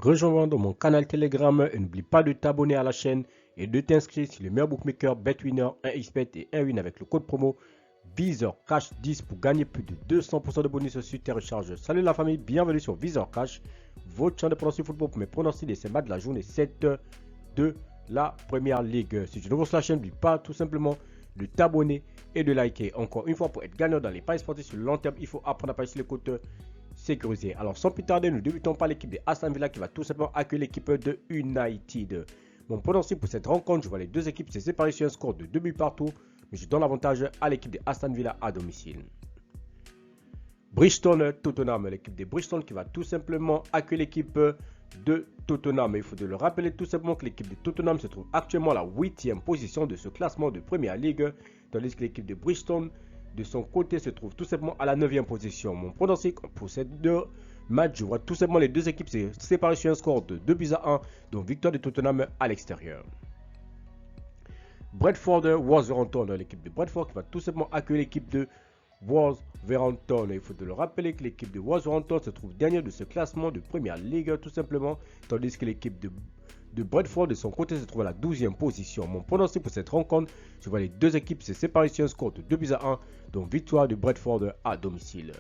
Rejoins-moi dans mon canal Telegram et n'oublie pas de t'abonner à la chaîne et de t'inscrire sur le meilleur bookmaker BetWinner 1xBet et 1win avec le code promo VisorCash10 pour gagner plus de 200% de bonus sur tes recharges. Salut la famille, bienvenue sur VisorCash, votre chaîne de pronostic football pour mes pronostics des semaines de la journée 7 de la Première Ligue. Si tu es nouveau sur la chaîne, n'oublie pas tout simplement de t'abonner et de liker. Encore une fois, pour être gagnant dans les paris sportifs sur le long terme, il faut apprendre à parier sur les côtes sécurisé. Alors sans plus tarder, nous débutons par l'équipe de Aston Villa qui va tout simplement accueillir l'équipe de United. Mon pronostic pour cette rencontre, je vois les deux équipes se séparer sur un score de 2 buts partout, mais je donne l'avantage à l'équipe de Aston Villa à domicile. Bristol Tottenham, l'équipe de Bristol qui va tout simplement accueillir l'équipe de Tottenham. Il faut de le rappeler tout simplement que l'équipe de Tottenham se trouve actuellement à la 8e position de ce classement de Première Ligue, tandis que l'équipe de Bristol de son côté se trouve tout simplement à la 9e position. Mon pronostic pour ces deux matchs, je vois tout simplement les deux équipes se séparer sur un score de 2 buts à 1, donc victoire de Tottenham à l'extérieur. Brentford Wolverhampton, l'équipe de Brentford qui va tout simplement accueillir l'équipe de Wolverhampton. Il faut de le rappeler que l'équipe de Wolverhampton se trouve dernière de ce classement de Première Ligue tout simplement, tandis que l'équipe de Brentford de son côté se trouve à la 12e position. Mon pronostic pour cette rencontre, je vois les deux équipes se séparer sur un score de 2 buts à 1, donc victoire de Brentford à domicile.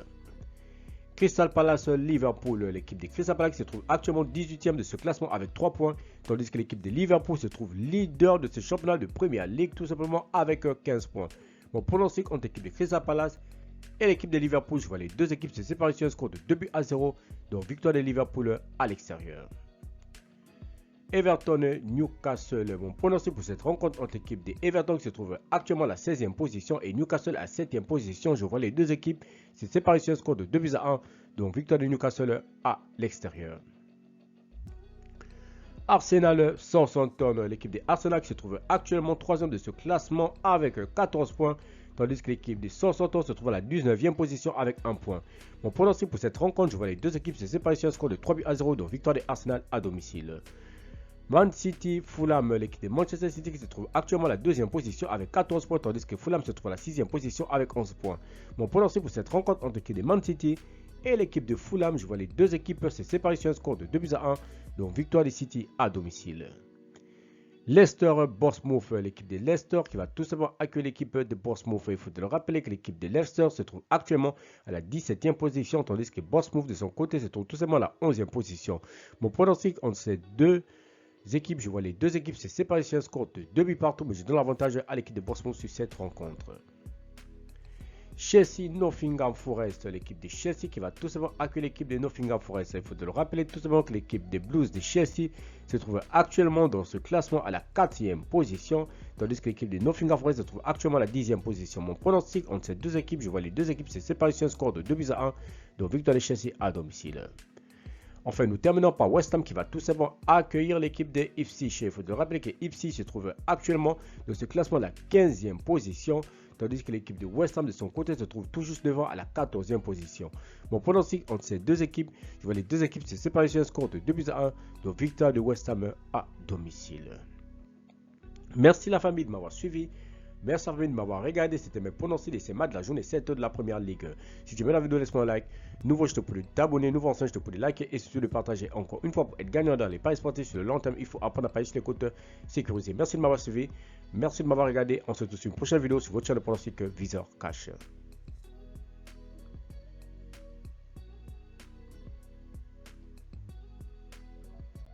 Crystal Palace Liverpool, l'équipe de Crystal Palace se trouve actuellement 18e de ce classement avec 3 points, tandis que l'équipe de Liverpool se trouve leader de ce championnat de Première Ligue tout simplement avec 15 points. Mon pronostic entre l'équipe de Crystal Palace et l'équipe de Liverpool, je vois les deux équipes se séparer sur un score de 2 buts à 0, donc victoire de Liverpool à l'extérieur. Everton Newcastle, mon pronostic pour cette rencontre entre l'équipe de Everton qui se trouve actuellement à la 16e position et Newcastle à la 7e position. Je vois les deux équipes se séparer sur un score de 2 buts à 1, donc victoire de Newcastle à l'extérieur. Arsenal Southampton, l'équipe de Arsenal qui se trouve actuellement 3e de ce classement avec 14 points, tandis que l'équipe de Southampton se trouve à la 19e position avec 1 point. Mon pronostic pour cette rencontre, je vois les deux équipes se séparer sur un score de 3 buts à 0, donc victoire de Arsenal à domicile. Man City Fulham, l'équipe de Manchester City qui se trouve actuellement à la 2e position avec 14 points, tandis que Fulham se trouve à la 6e position avec 11 points. Mon pronostic pour cette rencontre entre l'équipe de Man City et l'équipe de Fulham, je vois les deux équipes se séparer sur un score de 2 buts à 1, donc victoire de City à domicile. Leicester Bournemouth, l'équipe de Leicester qui va tout simplement accueillir l'équipe de Bournemouth. Il faut le rappeler que l'équipe de Leicester se trouve actuellement à la 17e position, tandis que Bournemouth de son côté se trouve tout simplement à la 11e position. Mon pronostic entre ces deux équipes, je vois les deux équipes se séparer sur un score de 2 buts partout, mais je donne l'avantage à l'équipe de Bournemouth sur cette rencontre. Chelsea Nottingham Forest, l'équipe de Chelsea qui va tout simplement accueillir l'équipe de Nottingham Forest. Il faut le rappeler tout simplement que l'équipe des Blues de Chelsea se trouve actuellement dans ce classement à la 4e position, tandis que l'équipe de Nottingham Forest se trouve actuellement à la 10e position. Mon pronostic entre ces deux équipes, je vois les deux équipes se séparer sur un score de 2 buts à 1, donc victoire de Chelsea à domicile. Enfin, nous terminons par West Ham qui va tout simplement accueillir l'équipe de Ipswich. Il faut te rappeler que Ipswich se trouve actuellement dans ce classement à la 15e position, tandis que l'équipe de West Ham de son côté se trouve tout juste devant à la 14e position. Mon pronostic entre ces deux équipes, je vois les deux équipes se séparer sur un score de 2 buts à 1, donc victoire de West Ham à domicile. Merci la famille de m'avoir suivi. Merci à vous de m'avoir regardé, c'était mes pronostics de ces matchs de la journée 7 de la Première Ligue. Si tu aimes la vidéo, laisse-moi un like. Nouveau, je te prie de t'abonner. Nouveau ancien, je te prie de liker et surtout de partager. Encore une fois, pour être gagnant dans les paris sportifs sur le long terme, il faut apprendre à parier sur les côtes sécurisées. Merci de m'avoir suivi. Merci de m'avoir regardé. On se retrouve sur une prochaine vidéo sur votre chaîne de pronostic VisorCash.